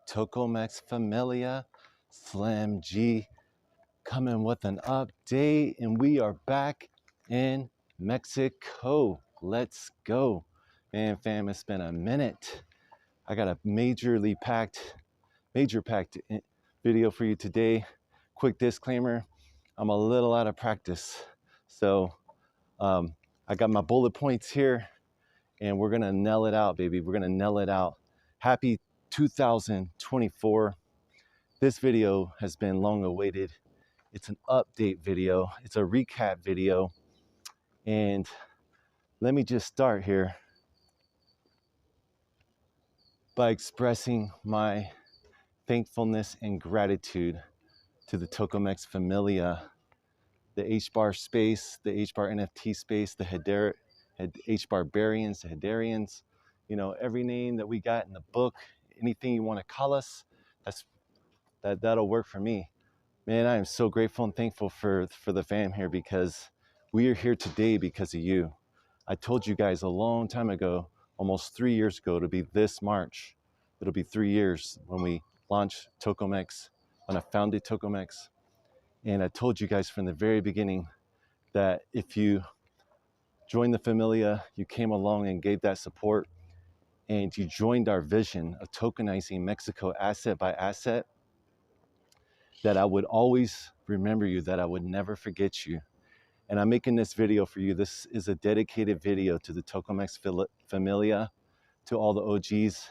Tocomex Familia, Slim G coming with an update, and we are back in Mexico. Let's go. Man, fam, it's been a minute. I got a major packed video for you today. Quick disclaimer, I'm a little out of practice. So I got my bullet points here, and we're gonna nail it out, baby. We're gonna nail it out. Happy 2024. This video has been long awaited. It's an update video. It's a recap video. And let me just start here by expressing my thankfulness and gratitude to the Tocomex Familia, the HBAR space, the HBAR NFT space, the HBARbarians, the Hedarians, you know, every name that we got in the book, anything you want to call us, that'll work for me. Man, I am so grateful and thankful for the fam here, because we are here today because of you. I told you guys a long time ago, almost 3 years ago, to be this March. It'll be 3 years when we launched Tocomex, when I founded Tocomex. And I told you guys from the very beginning that if you joined the Familia, you came along and gave that support, and you joined our vision of tokenizing Mexico asset by asset, that I would always remember you, that I would never forget you. And I'm making this video for you. This is a dedicated video to the Tocomex Familia, to all the OGs,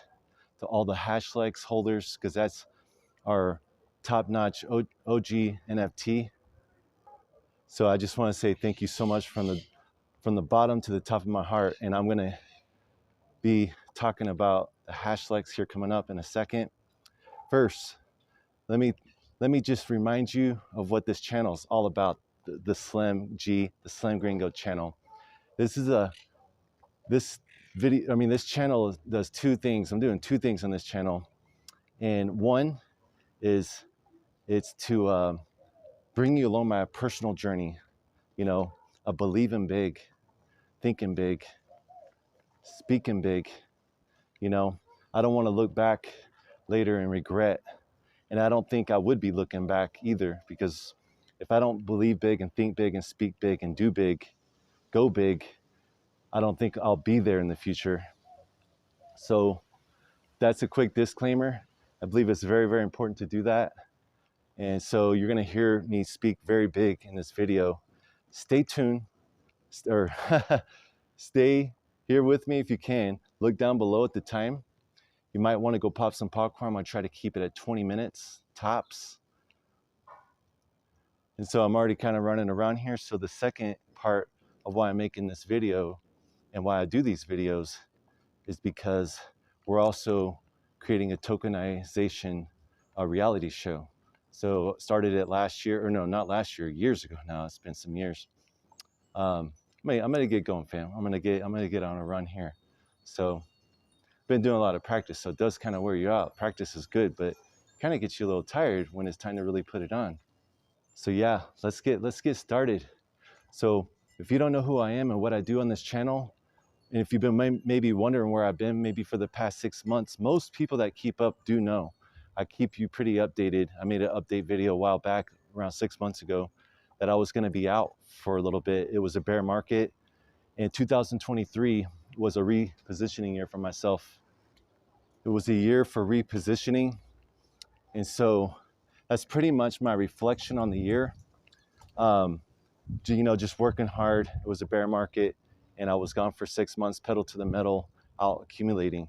to all the Hashlex holders, because that's our top-notch OG NFT. So I just want to say thank you so much from the bottom to the top of my heart. And I'm going to be talking about the Hashlex here coming up in a second. First, let me just remind you of what this channel is all about. The Slim G, the Slim Gringo channel. This channel does two things. I'm doing two things on this channel. And one is it's to bring you along my personal journey, you know, of believing big, thinking big, speaking big. You know, I don't want to look back later and regret. And I don't think I would be looking back either, because if I don't believe big and think big and speak big and do big, go big, I don't think I'll be there in the future. So that's a quick disclaimer. I believe it's very, very important to do that. And so you're going to hear me speak very big in this video. Stay tuned, or stay here with me if you can. Look down below at the time. You might want to go pop some popcorn. I'm going to try to keep it at 20 minutes tops. And so I'm already kind of running around here. So the second part of why I'm making this video and why I do these videos is because we're also creating a tokenization reality show. So started it last year, or no, not last year, years ago now. It's been some years. I'm gonna get going, fam. I'm gonna get on a run here. So been doing a lot of practice, so it does kind of wear you out. Practice is good, but kind of gets you a little tired when it's time to really put it on. So yeah, let's get started. So if you don't know who I am and what I do on this channel, and if you've been maybe wondering where I've been maybe for the past 6 months, most people that keep up do know. I keep you pretty updated. I made an update video a while back, around 6 months ago, that I was going to be out for a little bit. It was a bear market, and 2023 was a repositioning year for myself. It was a year for repositioning, and so that's pretty much my reflection on the year. You know, just working hard. It was a bear market, and I was gone for 6 months, pedal to the metal, out accumulating.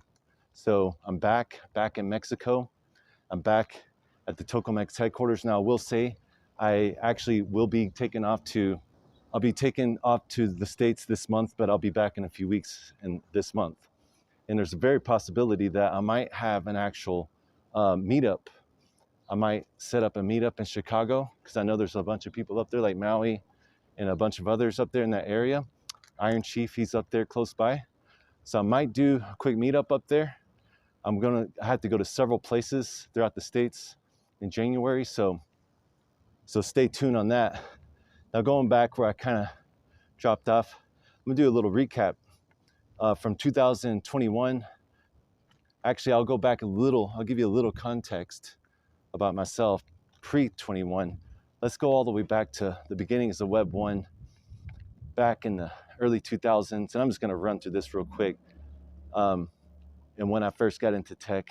So I'm back in Mexico. I'm back at the Tocomex headquarters now. I will say I actually will be taking off to, I'll be taking off to the States this month, but I'll be back in a few weeks in this month. And there's a very possibility that I might have an actual meetup. I might set up a meetup in Chicago, because I know there's a bunch of people up there like Maui and a bunch of others up there in that area. Iron Chief, he's up there close by. So I might do a quick meetup up there. I have to go to several places throughout the States in January. So stay tuned on that. Now going back where I kind of dropped off, I'm gonna do a little recap from 2021 Actually, I'll go back a little. I'll give you a little context about myself pre-21. Let's go all the way back to the beginnings of Web 1 back in the early 2000s. And I'm just going to run through this real quick. And when I first got into tech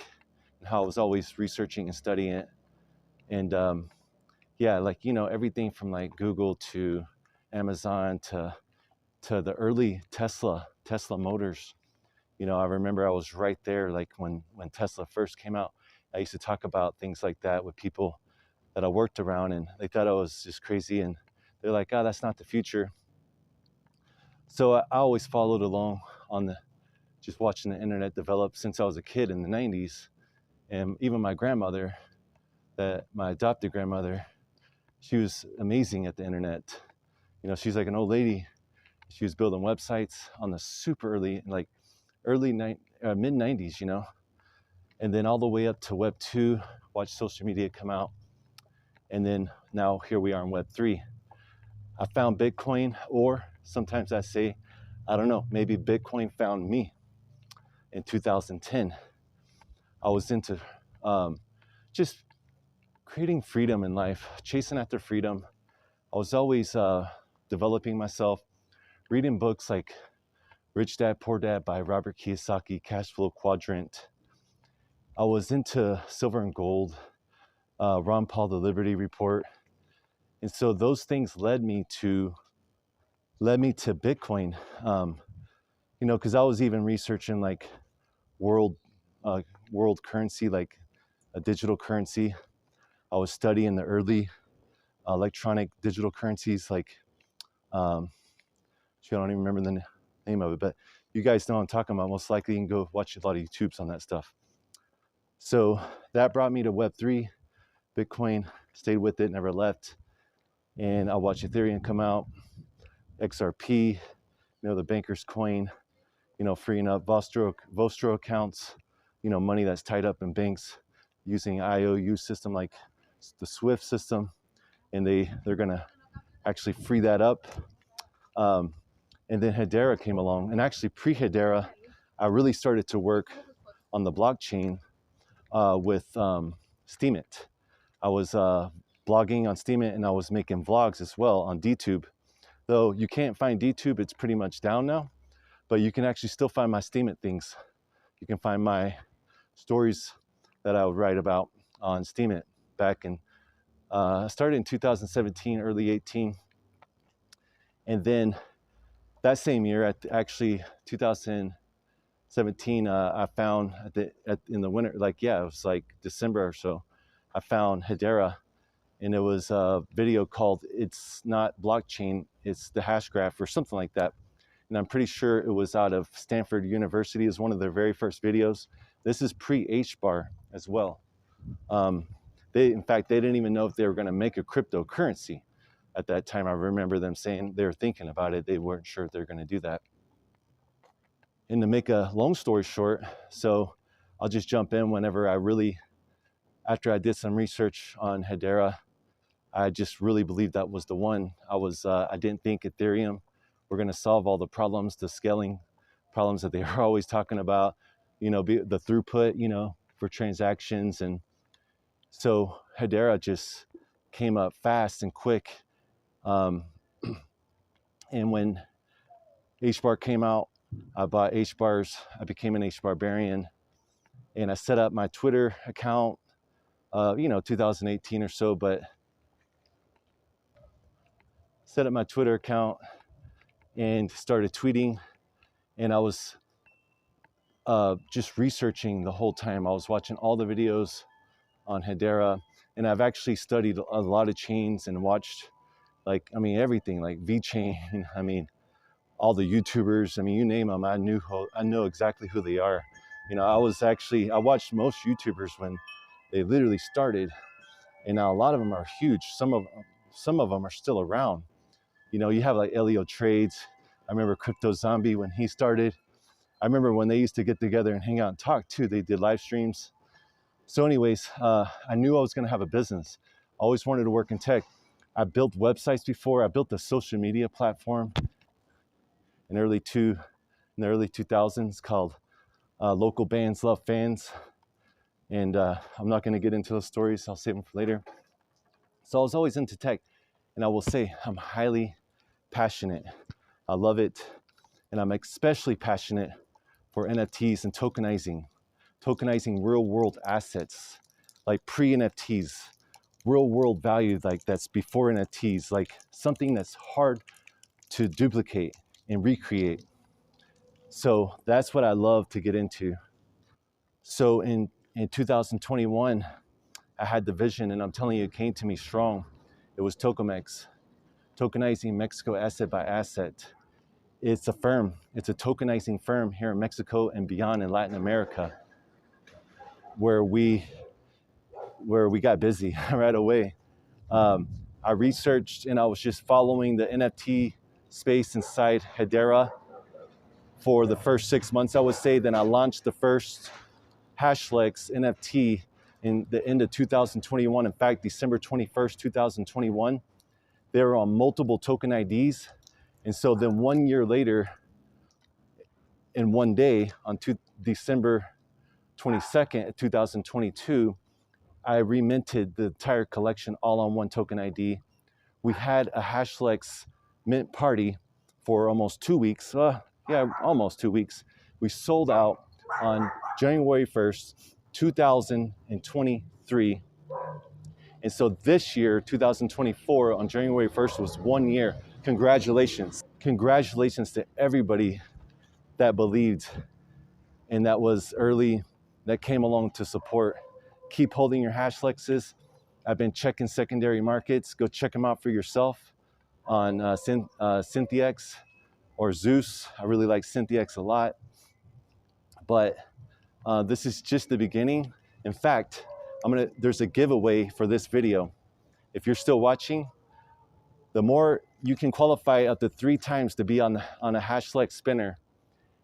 and how I was always researching and studying it. And yeah, like, you know, everything from like Google to Amazon to the early Tesla Motors. You know, I remember I was right there, like when Tesla first came out. I used to talk about things like that with people that I worked around, and they thought I was just crazy. And they're like, oh, that's not the future. So I always followed along on just watching the internet develop since I was a kid in the 90s. And even my grandmother, my adopted grandmother, she was amazing at the internet. You know, she's like an old lady. She was building websites on the super early, like mid 90s, you know, and then all the way up to Web 2, watch social media come out. And then now here we are in Web 3. I found Bitcoin, or sometimes I say, I don't know, maybe Bitcoin found me in 2010. I was into just creating freedom in life, chasing after freedom. I was always developing myself, reading books like Rich Dad, Poor Dad by Robert Kiyosaki, Cash Flow Quadrant. I was into silver and gold, Ron Paul, The Liberty Report. And so those things led me to Bitcoin, you know, because I was even researching like world currency, like a digital currency. I was studying the early electronic digital currencies, like, I don't even remember the name of it, but you guys know what I'm talking about. Most likely you can go watch a lot of YouTubes on that stuff. So that brought me to Web3, Bitcoin, stayed with it, never left. And I watched Ethereum come out, XRP, you know, the banker's coin, you know, freeing up Vostro accounts, you know, money that's tied up in banks using IOU system like the SWIFT system. And they're going to actually free that up. And then Hedera came along. And actually pre-Hedera, I really started to work on the blockchain with Steemit. I was blogging on Steemit, and I was making vlogs as well on DTube. Though you can't find DTube, it's pretty much down now. But you can actually still find my Steemit things. You can find my stories that I would write about on Steemit back in, I started in 2017, early 18. And then that same year, actually 2017, I found in the winter, like, yeah, it was like December or so, I found Hedera, and it was a video called "It's Not Blockchain, It's the Hash Graph" or something like that. And I'm pretty sure it was out of Stanford University. Is one of their very first videos. This is pre-HBAR as well. In fact, they didn't even know if they were going to make a cryptocurrency at that time. I remember them saying they were thinking about it. They weren't sure if they were going to do that. And to make a long story short, so I'll just jump in whenever after I did some research on Hedera, I just really believed that was the one. I didn't think Ethereum were going to solve all the problems, the scaling problems that they were always talking about, you know, the throughput, you know, for transactions. And so Hedera just came up fast and quick. And when HBAR came out, I bought HBARs. I became an HBARbarian, and I set up my Twitter account, you know, 2018 or so, but set up my Twitter account and started tweeting. And I was just researching the whole time. I was watching all the videos on Hedera, and I've actually studied a lot of chains and watched, like, I mean, everything, like VeChain, I mean, all the YouTubers, I mean, you name them, I know exactly who they are. You know, I watched most YouTubers when they literally started, and now a lot of them are huge. Some of them are still around. You know, you have like Elio Trades. I remember Crypto Zombie when he started. I remember when they used to get together and hang out and talk too. They did live streams. So anyways, I knew I was going to have a business. I always wanted to work in tech. I built websites before. I built a social media platform in the early 2000s called Local bands love fans. And I'm not going to get into those stories. I'll save them for later. So I was always into tech. And I will say I'm highly passionate. I love it. And I'm especially passionate for NFTs and tokenizing real world assets, like pre-NFTs, real world value, like that's before NFTs, like something that's hard to duplicate and recreate. So that's what I love to get into. So in 2021, I had the vision, and I'm telling you, it came to me strong. It was Tokomex, tokenizing Mexico asset by asset. It's a firm, it's a tokenizing firm here in Mexico and beyond in Latin America, where we got busy right away. I researched and I was just following the NFT space inside Hedera for the first 6 months, I would say. Then I launched the first Hashlex NFT in the end of 2021. In fact, December 21st, 2021. They were on multiple token IDs. And so then 1 year later, in one day, on December 22nd, 2022, I reminted the entire collection all on one token ID. We had a Hashlex mint party for almost 2 weeks. Almost 2 weeks. We sold out on January 1st, 2023. And so this year, 2024, on January 1st was 1 year. Congratulations. Congratulations to everybody that believed and that was early, that came along to support. Keep holding your Hashlexes. I've been checking secondary markets. Go check them out for yourself on Synthiex or Zeus. I really like Synthiex a lot. But this is just the beginning. In fact, there's a giveaway for this video. If you're still watching, the more you can qualify up to 3 times to be on a Hashlex spinner.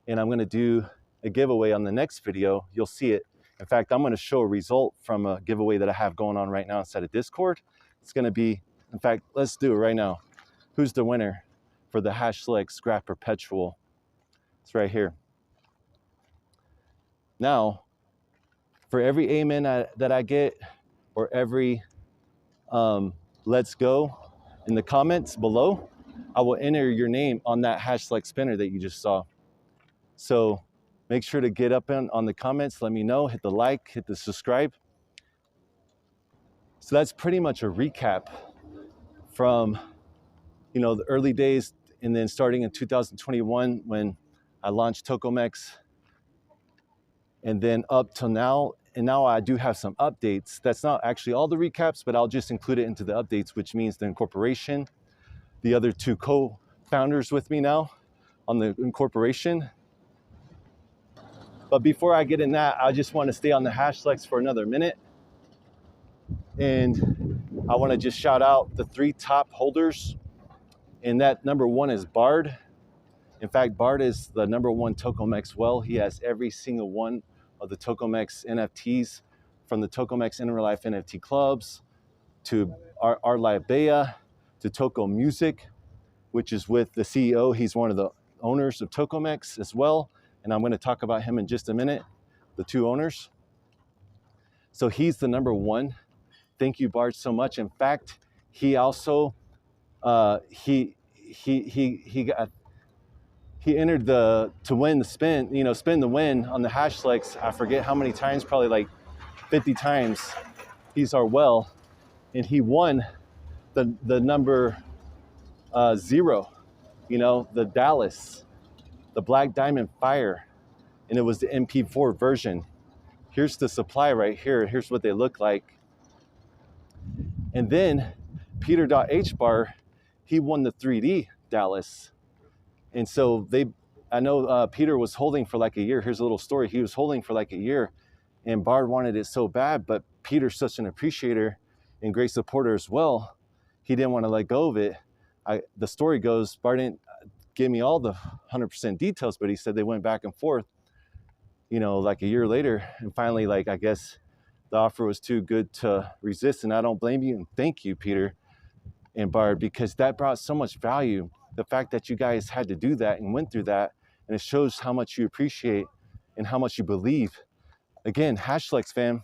And I'm gonna do a giveaway on the next video. You'll see it. In fact, I'm gonna show a result from a giveaway that I have going on right now inside of Discord. It's gonna be, in fact, let's do it right now. Who's the winner for the Hashlex Graph Perpetual? It's right here. Now, for every amen that I get, or every let's go in the comments below, I will enter your name on that Hashlex spinner that you just saw. So make sure to get up on the comments, let me know, hit the like, hit the subscribe. So that's pretty much a recap from, the early days, and then starting in 2021 when I launched Tokomex, and then up till now. And now I do have some updates. That's not actually all the recaps, but I'll just include it into the updates, which means the incorporation, the other 2 co-founders with me now on the incorporation. But before I get in that, I just want to stay on the Hashlex for another minute. And I want to just shout out the 3 top holders. And that number 1 is Bard. In fact, Bard is the number 1 Tokomex well. He has every single one of the Tokomex NFTs, from the Tokomex In Real Life NFT clubs to our Live Bea to Toko Music, which is with the CEO. He's one of the owners of Tokomex as well. And I'm going to talk about him in just a minute, the 2 owners. So he's the number 1. Thank you, Bard, so much. In fact, he also, he entered to win the spin, spin the win on the Hashlex. I forget how many times, probably like 50 times. He's our well, and he won the number 0, the Dallas, the Black Diamond Fire, and it was the MP4 version. Here's the supply right here. Here's what they look like. And then Peter.HBar, he won the 3D Dallas. And so I know Peter was holding for like a year. Here's a little story. He was holding for like a year, and Bard wanted it so bad, but Peter's such an appreciator and great supporter as well. He didn't want to let go of it. The story goes, Bard didn't give me all the 100% details, but he said they went back and forth, like a year later. And finally, I guess the offer was too good to resist. And I don't blame you. And thank you, Peter and Bard, because that brought so much value. The fact that you guys had to do that and went through that, and it shows how much you appreciate and how much you believe. Again, Hashlex, fam,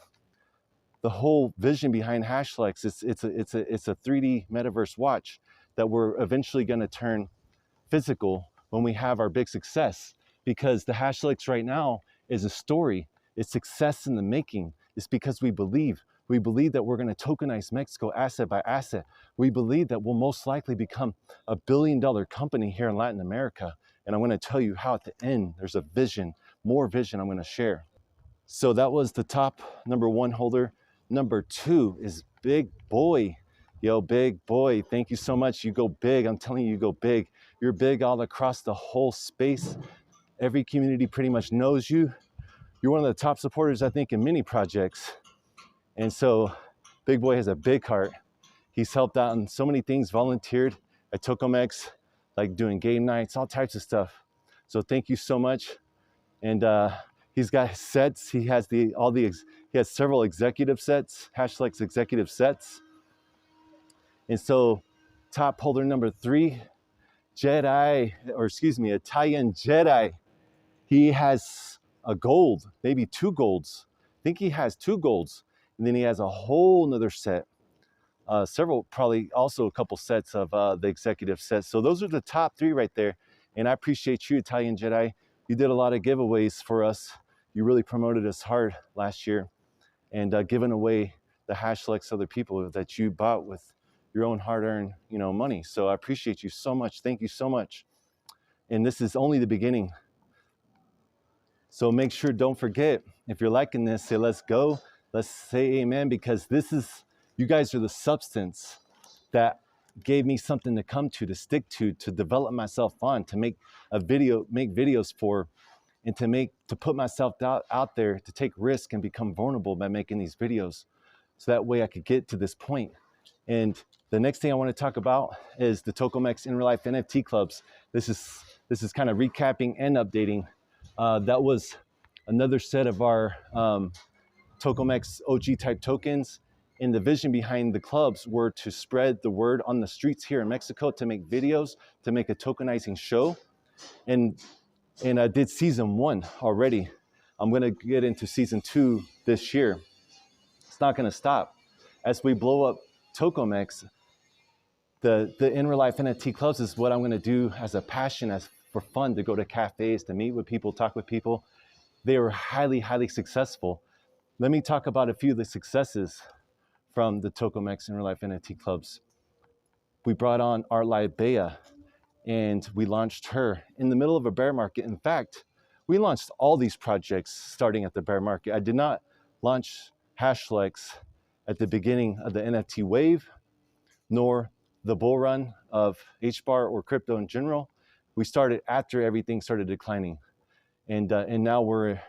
the whole vision behind Hashlex, it's a 3D metaverse watch that we're eventually going to turn physical when we have our big success, because the Hashlex right now is a story. It's success in the making. It's because we believe. We believe that we're going to tokenize Mexico asset by asset. We believe that we'll most likely become a billion-dollar company here in Latin America. And I'm going to tell you how at the end, there's a vision, more vision I'm going to share. So that was the top number one holder. Number two is Big Boy. Yo, Big Boy, thank you so much. You go big. I'm telling you, you go big. You're big all across the whole space. Every community pretty much knows you. You're one of the top supporters, I think, in many projects. And so Big Boy has a big heart. He's helped out in so many things, volunteered at Tokomex, like doing game nights, all types of stuff. So thank you so much. And he's got sets. He has he has several executive sets, Hashlex executive sets. And so top holder number three, Italian Jedi. He has a gold, maybe two golds. I think he has two golds. And then he has a whole nother set, several, probably also a couple sets of the executive sets. So those are the top three right there. And I appreciate you, Italian Jedi. You did a lot of giveaways for us. You really promoted us hard last year, and giving away the Hashlex to other people that you bought with your own hard-earned, money. So I appreciate you so much. Thank you so much. And this is only the beginning. So make sure, don't forget, if you're liking this, say let's go. Let's say amen, because you guys are the substance that gave me something to come to stick to develop myself on, to make videos for, and to put myself out there, to take risk and become vulnerable by making these videos. So that way I could get to this point. And the next thing I want to talk about is the Tokomex in real life NFT clubs. This is kind of recapping and updating. That was another set of our Tokomex OG type tokens. And the vision behind the clubs were to spread the word on the streets here in Mexico, to make videos, to make a tokenizing show. And I did season 1 already. I'm gonna get into season 2 this year. It's not gonna stop. As we blow up Tokomex, the in real life NFT clubs is what I'm gonna do as a passion, as for fun, to go to cafes, to meet with people, talk with people. They were highly, highly successful. Let me talk about a few of the successes from the Tokomex in real life NFT clubs. We brought on Arlai Bea, and we launched her in the middle of a bear market. In fact, we launched all these projects starting at the bear market. I did not launch Hashlex at the beginning of the NFT wave, nor the bull run of HBAR or crypto in general. We started after everything started declining. And now we're,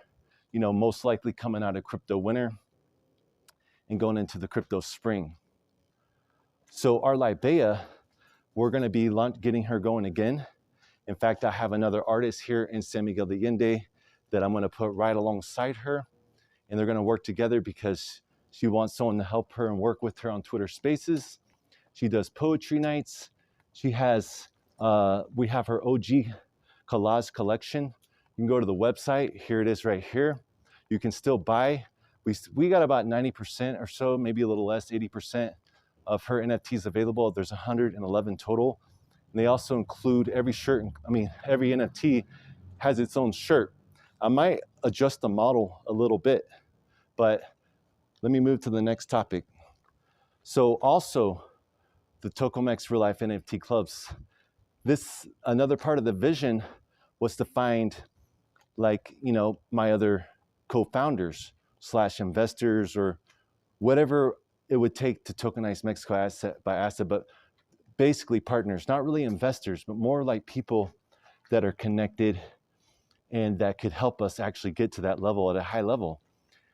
most likely coming out of crypto winter and going into the crypto spring. So Arlai Bea, we're going to be getting her going again. In fact, I have another artist here in San Miguel de Allende that I'm going to put right alongside her, and they're going to work together because she wants someone to help her and work with her on Twitter Spaces. She does poetry nights. She has, we have her OG collage collection. You can go to the website. Here it is right here. You can still buy. We got about 90% or so, maybe a little less, 80% of her NFTs available. There's 111 total. And they also include every NFT has its own shirt. I might adjust the model a little bit, but let me move to the next topic. So also the Tokomex real life NFT clubs. Another part of the vision was to find my other co-founders / investors, or whatever it would take to tokenize Mexico asset by asset, but basically partners, not really investors, but more like people that are connected and that could help us actually get to that level at a high level.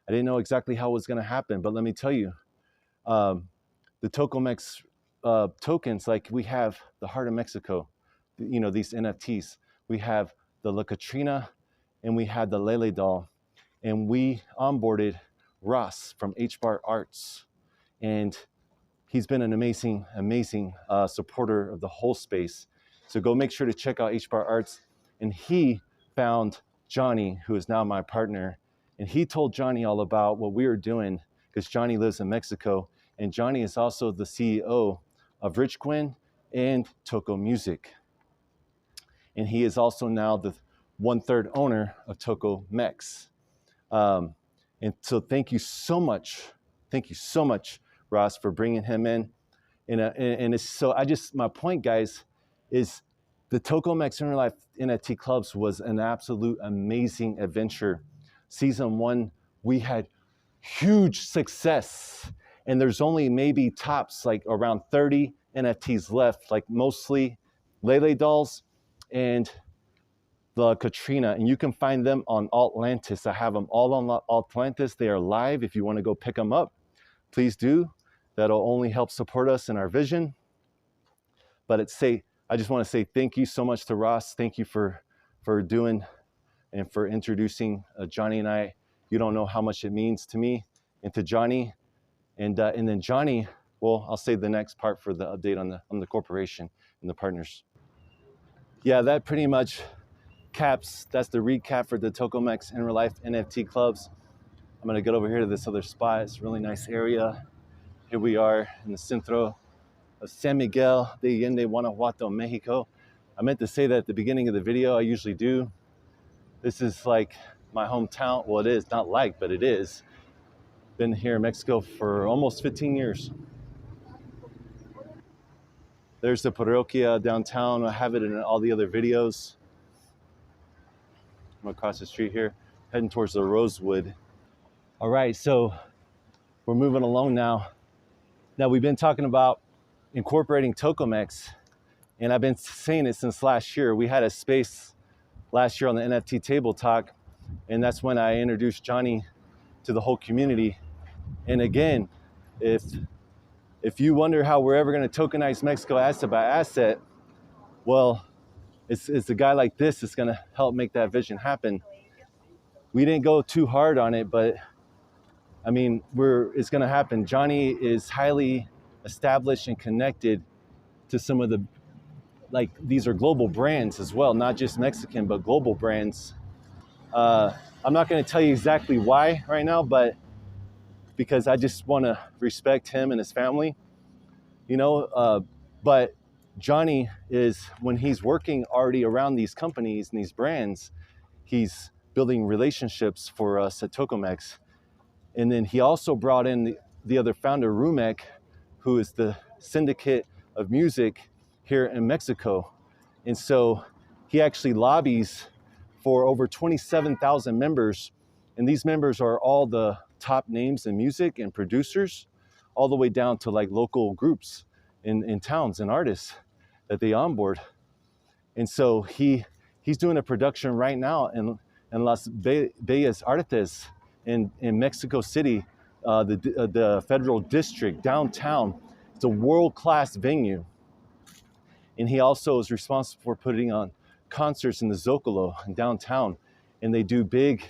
I didn't know exactly how it was going to happen, but let me tell you, the Tokomex tokens, like we have the Heart of Mexico, these NFTs. We have the La Katrina and we had the Lele doll, and we onboarded Ross from HBAR Arts, and he's been an amazing, amazing supporter of the whole space. So go make sure to check out HBAR Arts. And he found Johnny, who is now my partner, and he told Johnny all about what we were doing because Johnny lives in Mexico, and Johnny is also the CEO of Rich Quinn and Toco Music. And he is also now the 1/3 owner of Toco Mex. And so thank you so much, Ross, for bringing him in. And it's so, my point, guys, is the Toco Mex Inner Life NFT Clubs was an absolute amazing adventure. Season 1, we had huge success, and there's only maybe tops like around 30 NFTs left, like mostly Lele dolls and the Katrina, and you can find them on Altlantis. I have them all on Altlantis. They are live. If you want to go pick them up, please do. That'll only help support us in our vision. But I just want to say thank you so much to Ross. Thank you for doing and for introducing Johnny and I. You don't know how much it means to me and to Johnny. And then Johnny, well, I'll say the next part for the update on the corporation and the partners. Yeah, that pretty much that's the recap for the Toco Mex Inner Life NFT Clubs. I'm gonna get over here to this other spot. It's a really nice area. Here we are in the centro of San Miguel de Allende, Guanajuato, Mexico. I meant to say that at the beginning of the video. I usually do. This is like my hometown. Well, it is not like, but it is. Been here in Mexico for almost 15 years. There's the parroquia downtown. I have it in all the other videos. I'm across the street here, heading towards the Rosewood. All right, so we're moving along now. Now, we've been talking about incorporating Toco Mex, and I've been saying it since last year. We had a space last year on the NFT Table Talk, and that's when I introduced Johnny to the whole community. And again, if you wonder how we're ever going to tokenize Mexico asset by asset, well, it's a guy like this that's going to help make that vision happen. We didn't go too hard on it, but I mean, it's going to happen. Johnny is highly established and connected to some of the, like, these are global brands as well, not just Mexican, but global brands. I'm not going to tell you exactly why right now, but because I just want to respect him and his family, you know, but Johnny is, when he's working already around these companies and these brands, he's building relationships for us at Toco Mex. And then he also brought in the other founder, Rumek, who is the syndicate of music here in Mexico. And so he actually lobbies for over 27,000 members. And these members are all the top names in music and producers, all the way down to like local groups in towns and artists that they onboard. And so he's doing a production right now in Las Bellas Artes in Mexico City, the federal district downtown. It's a world-class venue. And he also is responsible for putting on concerts in the Zocalo in downtown. And they do big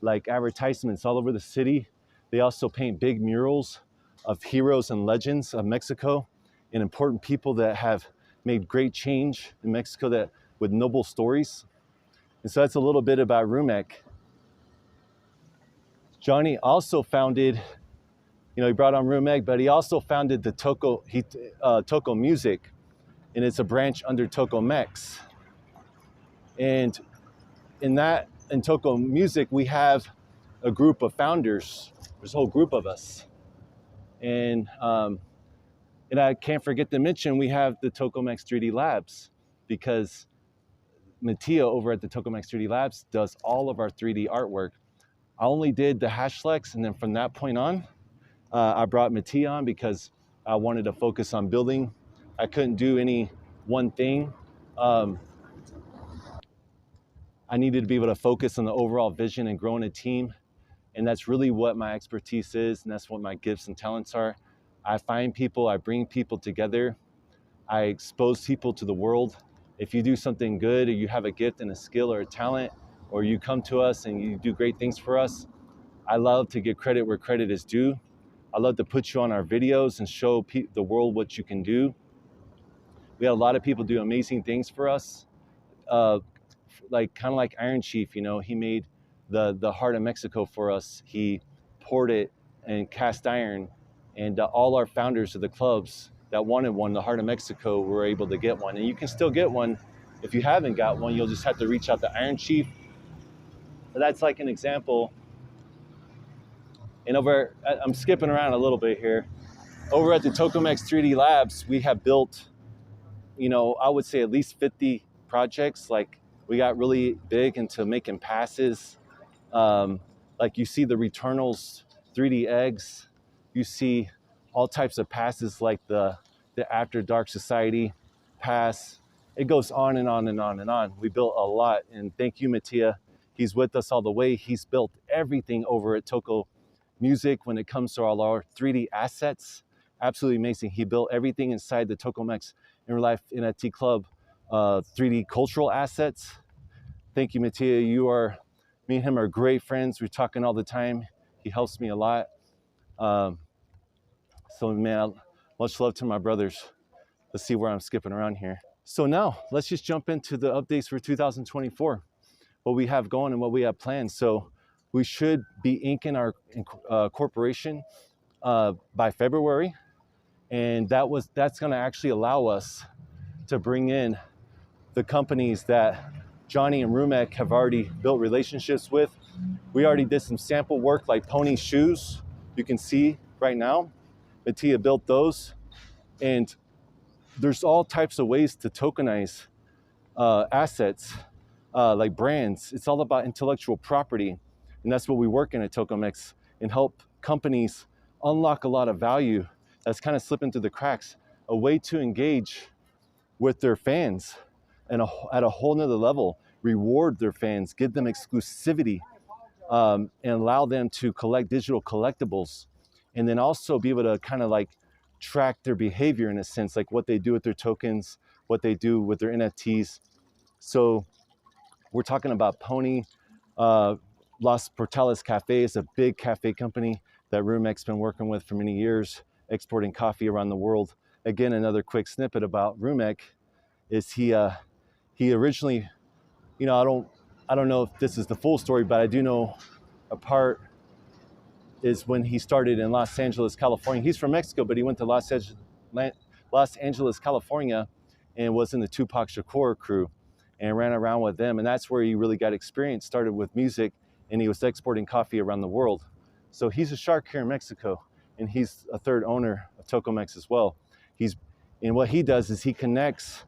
like advertisements all over the city. They also paint big murals of heroes and legends of Mexico and important people that have made great change in Mexico that with noble stories. And so that's a little bit about Rumek. Johnny also founded, you know, he brought on Rumek, but he also founded the Toco Music, and it's a branch under Toco Mex. And in Toco Music, we have a group of founders. There's a whole group of us. And I can't forget to mention, we have the Toco Mex 3D Labs, because Mattia over at the Toco Mex 3D Labs does all of our 3D artwork. I only did the Hashflex, and then from that point on, I brought Mattia on because I wanted to focus on building. I couldn't do any one thing. I needed to be able to focus on the overall vision and growing a team. And that's really what my expertise is, and that's what my gifts and talents are. I find people, I bring people together, I expose people to the world. If you do something good, or you have a gift and a skill or a talent, or you come to us and you do great things for us, I love to give credit where credit is due. I love to put you on our videos and show the world what you can do. We had a lot of people do amazing things for us. like kind of like Iron Chief, you know, he made the heart of Mexico for us. He poured it in cast iron, and all our founders of the clubs that wanted one, the heart of Mexico, were able to get one. And you can still get one. If you haven't got one, you'll just have to reach out to Iron Chief. So that's like an example. And I'm skipping around a little bit here. Over at the Tokamex 3D Labs, we have built, you know, I would say at least 50 projects. Like, we got really big into making passes. Like, you see the Returnals 3D eggs. You see all types of passes like the After Dark Society pass. It goes on and on and on and on. We built a lot, and thank you, Mattia. He's with us all the way. He's built everything over at Toko Music when it comes to all our 3D assets. Absolutely amazing. He built everything inside the Tokamex in Real Life NFT Club 3D cultural assets. Thank you, Mattia. Me and him are great friends. We're talking all the time. He helps me a lot. So man, much love to my brothers. Let's see where I'm skipping around here. So now let's just jump into the updates for 2024, what we have going and what we have planned. So we should be inking our corporation by February. And that's gonna actually allow us to bring in the companies that Johnny and Rumek have already built relationships with. We already did some sample work like Pony Shoes. You can see right now, Mattia built those. And there's all types of ways to tokenize assets, like brands. It's all about intellectual property. And that's what we work in at Tokamex, and help companies unlock a lot of value that's kind of slipping through the cracks, a way to engage with their fans and at a whole nother level, reward their fans, give them exclusivity, and allow them to collect digital collectibles, and then also be able to kind of like track their behavior in a sense, like what they do with their tokens, what they do with their NFTs. So we're talking about Pony. Las Portales Cafe is a big cafe company that Rumek's been working with for many years, exporting coffee around the world. Again, another quick snippet about Rumek is he originally, you know, I don't know if this is the full story, but I do know a part is when he started in Los Angeles, California. He's from Mexico, but he went to Los Angeles, California, and was in the Tupac Shakur crew and ran around with them. And that's where he really got experience, started with music, and he was exporting coffee around the world. So he's a shark here in Mexico, and he's a third owner of Tokamex as well. And what he does is he connects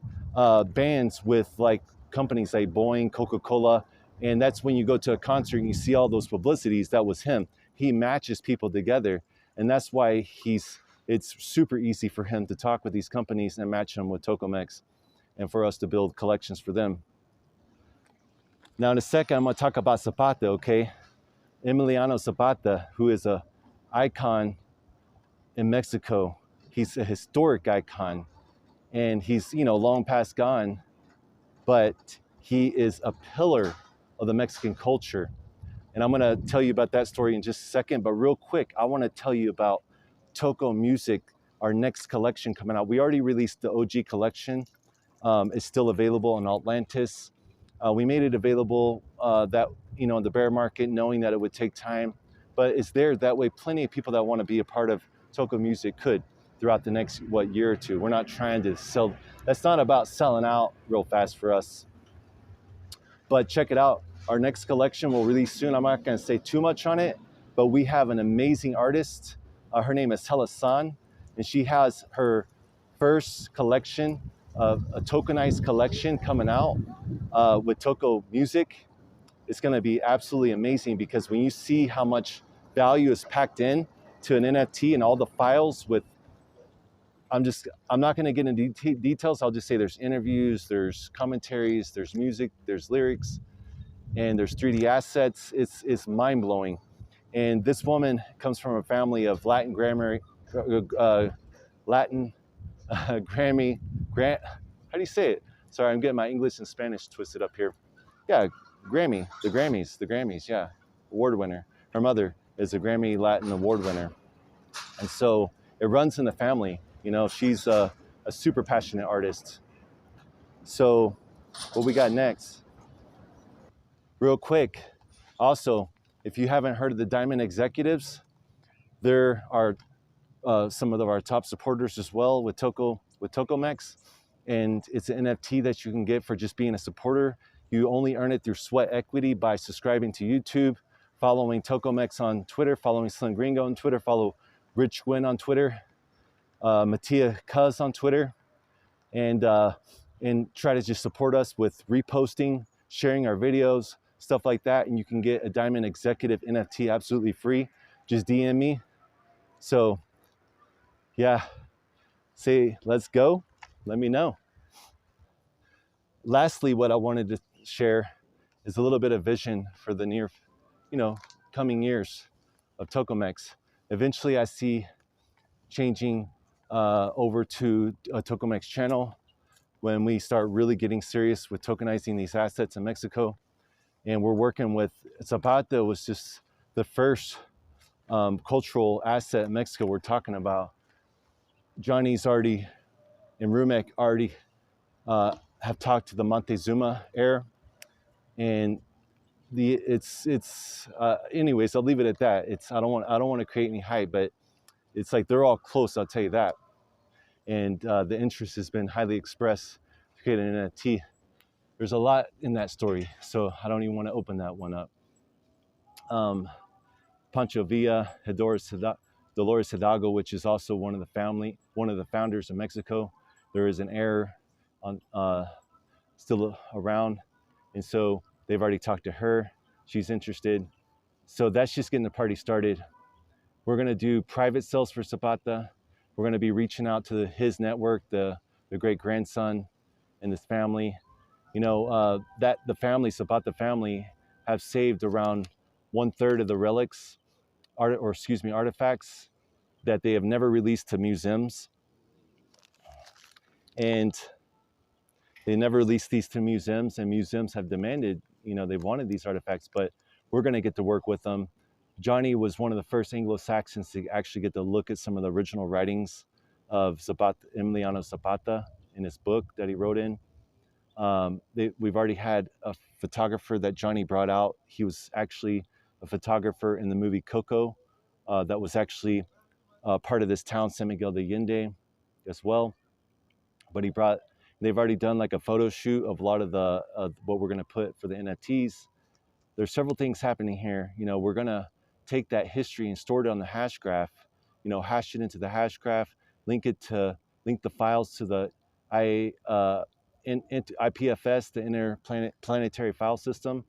bands with like companies like Boeing, Coca-Cola, and that's when you go to a concert and you see all those publicities, that was him. He matches people together, and that's why it's super easy for him to talk with these companies and match them with Tokamex, and for us to build collections for them. Now in a second, I'm gonna talk about Zapata, okay? Emiliano Zapata, who is a icon in Mexico. He's a historic icon, and he's, you know, long past gone, but he is a pillar of the Mexican culture. And I'm gonna tell you about that story in just a second, but real quick, I wanna tell you about Toko Music, our next collection coming out. We already released the OG collection. It's still available on Atlantis. We made it available that, you know, in the bear market, knowing that it would take time, but it's there. That way, plenty of people that wanna be a part of Toko Music could throughout the next, year or two. We're not trying to sell. That's not about selling out real fast for us. But check it out. Our next collection will release soon. I'm not going to say too much on it, but we have an amazing artist. Her name is Hella San, and she has her first collection, a tokenized collection coming out with Toko Music. It's going to be absolutely amazing, because when you see how much value is packed in to an NFT and all the files with, I'm not going to get into details. I'll just say there's interviews, there's commentaries, there's music, there's lyrics, and there's 3D assets. It's mind-blowing. And this woman comes from a family of Latin Grammy, how do you say it? Sorry, I'm getting my English and Spanish twisted up here. Yeah, the Grammys, yeah, award winner. Her mother is a Grammy Latin award winner. And so it runs in the family. You know, she's a super passionate artist. So what we got next Real quick, also, if you haven't heard of the Diamond Executives, there are some of our top supporters as well with Tokomex, and it's an NFT that you can get for just being a supporter. You only earn it through sweat equity by subscribing to YouTube, following Tokomex on Twitter, following Slim Gringo on Twitter, follow Rich Gwynn on Twitter, Mattia Cuz on Twitter, and try to just support us with reposting, sharing our videos, stuff like that. And you can get a Diamond Executive NFT absolutely free. Just DM me. So yeah, say let's go. Let me know. Lastly, what I wanted to share is a little bit of vision for the near, coming years of Tokomex. Eventually, I see changing over to a Tokomex channel when we start really getting serious with tokenizing these assets in Mexico. And we're working with Zapata, was just the first cultural asset in Mexico we're talking about. Johnny's already, and Rumek already have talked to the Montezuma heir, and anyways, I'll leave it at that. I don't want to create any hype, but it's like they're all close, I'll tell you that. And the interest has been highly expressed to create an NFT. There's a lot in that story, so I don't even want to open that one up. Pancho Villa, Dolores Hidalgo, which is also one of the founders of Mexico. There is an heir on still around, and so they've already talked to her. She's interested. So that's just getting the party started. We're gonna do private sales for Zapata. We're gonna be reaching out to his network, the great grandson and his family. That the Zapata family, have saved around 1/3 of the relics, artifacts that they have never released to museums. And they never released these to museums, and museums have demanded, they wanted these artifacts, but we're going to get to work with them. Johnny was one of the first Anglo-Saxons to actually get to look at some of the original writings of Emiliano Zapata in his book that he wrote in. We've already had a photographer that Johnny brought out. He was actually a photographer in the movie Coco that was actually part of this town, San Miguel de Allende, as well. But they've already done like a photo shoot of a lot of what we're going to put for the NFTs. There's several things happening here. We're going to take that history and store it on the hash graph, hash it into the hash graph, link the files to the IPFS, the Interplanetary File System.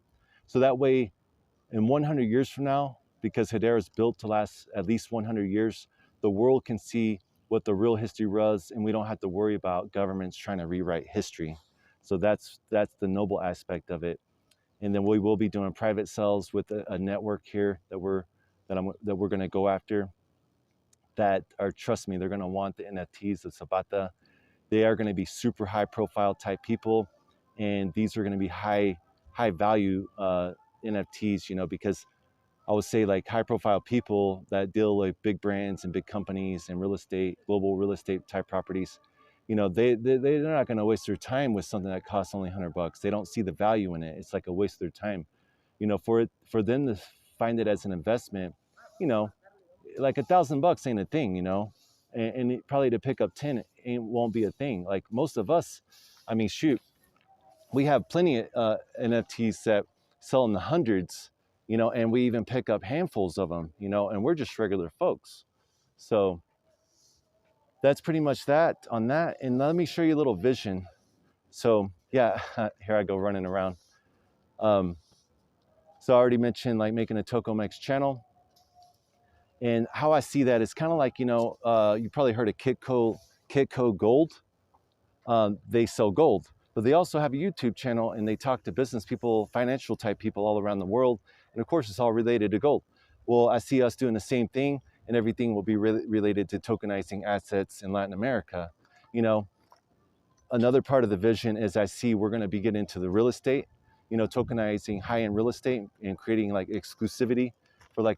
So that way, in 100 years from now, because Hedera is built to last at least 100 years, the world can see what the real history was, and we don't have to worry about governments trying to rewrite history. So that's the noble aspect of it. And then we will be doing private sales with a network here that we're going to go after. That are, trust me, they're going to want the NFTs of Zapata. They are going to be super high profile type people, and these are going to be high value NFTs. Because I would say like high profile people that deal with big brands and big companies and global real estate type properties, they're not going to waste their time with something that costs only $100. They don't see the value in it. It's like a waste of their time. For them to find it as an investment, like $1,000 ain't a thing, and probably to pick up 10 won't be a thing. Like most of us, we have plenty of NFTs that sell in the hundreds, and we even pick up handfuls of them, and we're just regular folks. So that's pretty much that on that. And let me show you a little vision. So yeah, here I go running around. So I already mentioned like making a Tokomex channel. And how I see that is kind of like, you probably heard of Kitco Gold. They sell gold, but they also have a YouTube channel, and they talk to business people, financial type people all around the world. And of course, it's all related to gold. Well, I see us doing the same thing, and everything will be related to tokenizing assets in Latin America. Another part of the vision is I see we're going to be getting into the real estate, tokenizing high-end real estate and creating like exclusivity for like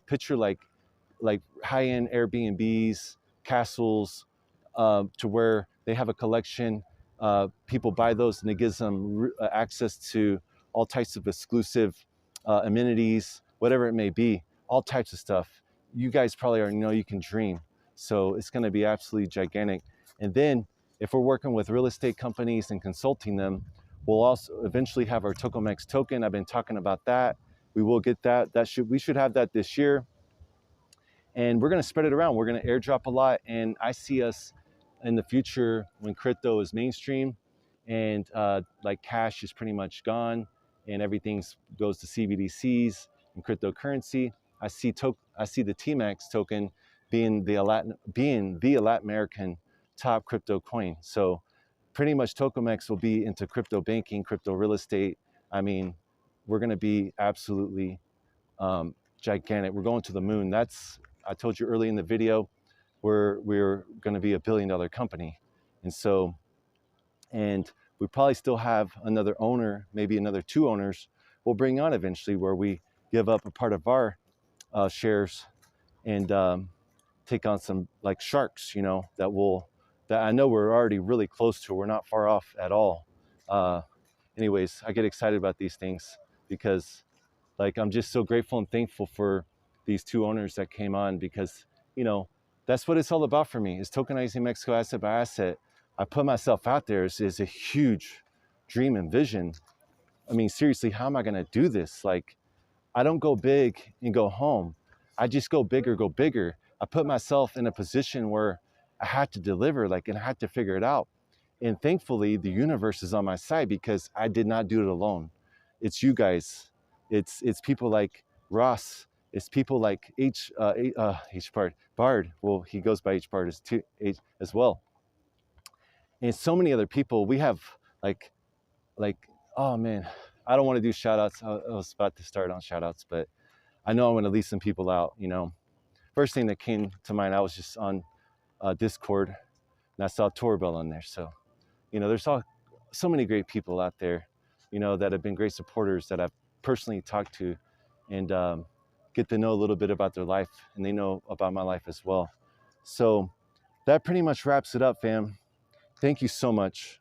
high-end Airbnbs, castles, to where they have a collection. People buy those, and it gives them access to all types of exclusive amenities, whatever it may be, all types of stuff. You guys probably already know you can dream. So it's going to be absolutely gigantic. And then if we're working with real estate companies and consulting them, we'll also eventually have our Tokomex token. I've been talking about that. We will get that. We should have that this year. And we're going to spread it around. We're going to airdrop a lot. And I see us in the future when crypto is mainstream and like cash is pretty much gone and everything goes to CBDCs and cryptocurrency. I see the TMEX token being the Latin American top crypto coin. So pretty much Tokomex will be into crypto banking, crypto real estate. I mean, we're going to be absolutely gigantic. We're going to the moon. I told you early in the video, we're going to be $1 billion company. And we probably still have another owner, maybe another 2 owners we'll bring on eventually, where we give up a part of our shares and take on some like sharks, that I know we're already really close to. We're not far off at all. Anyways, I get excited about these things because like I'm just so grateful and thankful for these 2 owners that came on, because that's what it's all about for me, is tokenizing Mexico asset by asset. I put myself out there is a huge dream and vision. I mean, seriously, how am I going to do this? Like, I don't go big and go home. I just go bigger, go bigger. I put myself in a position where I had to deliver, and I had to figure it out. And thankfully, the universe is on my side, because I did not do it alone. It's you guys. It's people like Ross. It's people like Bard. Well, he goes by H Bard as well. And so many other people. We have like, oh man, I don't want to do shout outs. I was about to start on shout outs, but I know I'm going to leave some people out. First thing that came to mind, I was just on Discord and I saw Torbell on there. So, there's so many great people out there, that have been great supporters that I've personally talked to and get to know a little bit about their life, and they know about my life as well. So that pretty much wraps it up, fam. Thank you so much.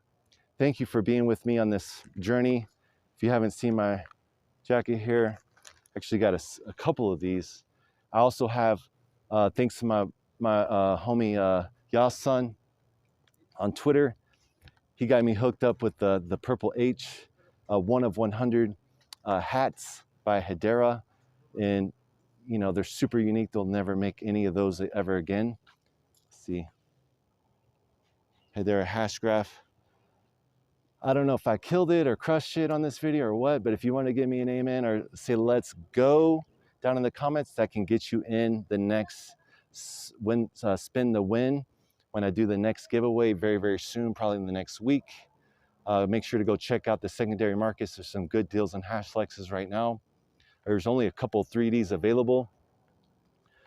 Thank you for being with me on this journey. If you haven't seen my jacket here, actually got a couple of these. I also have, thanks to my homie Yasun on Twitter, he got me hooked up with the Purple H, 1 of 100 hats by Hedera. And, they're super unique. They'll never make any of those ever again. Let's see. Hedera Hashgraph. I don't know if I killed it or crushed it on this video or what, but if you want to give me an amen or say let's go down in the comments, that can get you in the next spin the win when I do the next giveaway very, very soon, probably in the next week. Make sure to go check out the secondary markets. There's some good deals on Hashflexes right now. There's only a couple 3Ds available,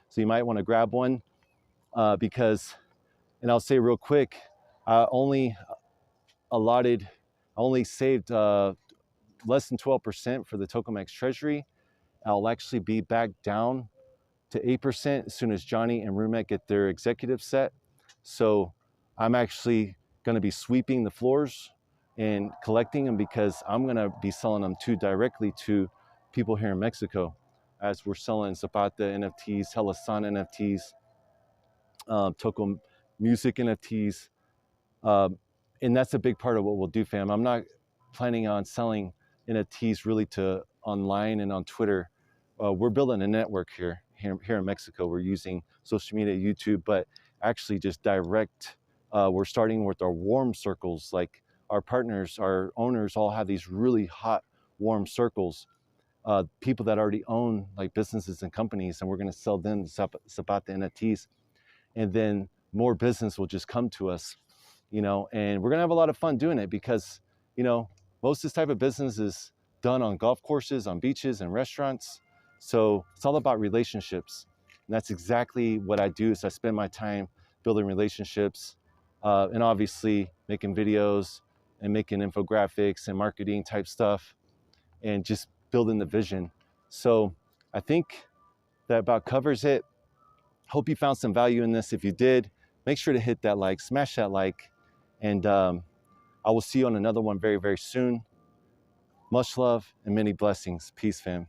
so you might want to grab one because, and I'll say real quick, I only saved less than 12% for the Tokomex Treasury. I'll actually be back down to 8% as soon as Johnny and Rumet get their executive set. So I'm actually going to be sweeping the floors and collecting them, because I'm going to be selling them directly to people here in Mexico, as we're selling Zapata NFTs, Helasan NFTs, Toko Music NFTs. And that's a big part of what we'll do, fam. I'm not planning on selling NFTs really to online and on Twitter. We're building a network here in Mexico. We're using social media, YouTube, but actually just direct. We're starting with our warm circles. Like our partners, our owners all have these really hot, warm circles. People that already own like businesses and companies, and we're going to sell them Zapata NFTs. And then more business will just come to us, and we're going to have a lot of fun doing it, because, most of this type of business is done on golf courses, on beaches and restaurants. So it's all about relationships. And that's exactly what I do, is I spend my time building relationships and obviously making videos and making infographics and marketing type stuff and just building the vision. So I think that about covers it. Hope you found some value in this. If you did, make sure to hit that like, smash that like, and I will see you on another one very, very soon. Much love and many blessings. Peace, fam.